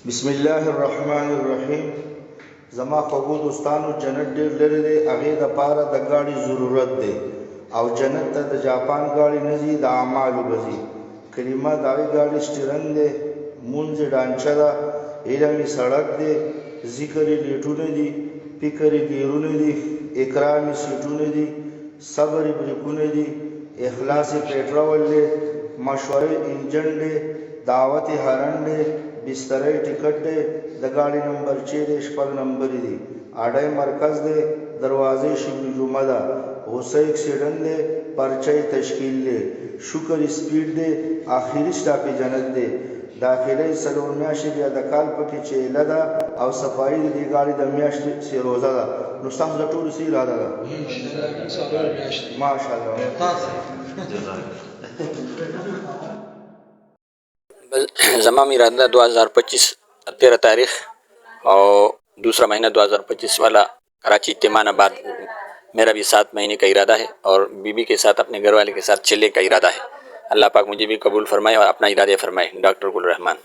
بسم الله الرحمن الرحیم. زما خوږو دوستانو، جنت ډېر لرې دی، هغې دپاره د ګاډي ضرورت دی او جنت ته د جاپان ګاډي نه ځي، د اعمالو به ځي. کلمه د هغې ګاډي سټیرن دی، مونځ یې ډانچه ده، علم یې سړک دی، ذکر یې لیټونه دي، فکر یې ګیرونه دي، اکرام یې سیټونه دي، صبر یې بریکونه دي، اخلاص یې پیټرول دی، مشوره یې انجن دی، دعوت یې هرن دی، بسترې ټیکټ دی، د ګاډي نمبرچې دی، 6 نمبرې دي، اډای مرکز دی، دروازې شبلی جمعه ده، غصه اکسیډنټ دی، پرچه تشکیل دی، شکر سپیډ دی، آخري سټاپ جنت دی، داخلي 4 میاشتې بیا د کال پکې چیله ده او صفایي د دې ګاډي د میاشتې روزه ده. نو ستاسو د ټولو څه اراده ده؟ ماشاءالله. जमा इरादा 2025 13 तारीख और दूसरा महीना 2025 वाला कराची इत्तेमान बाद मेरा भी 7 महीने का इरादा है और बीबी के साथ अपने घर वाले के साथ चलने का इरादा है। अल्लाह पाक मुझे भी कबूल फरमाए और अपना इरादे फरमाए। डॉक्टर गुल रहमान।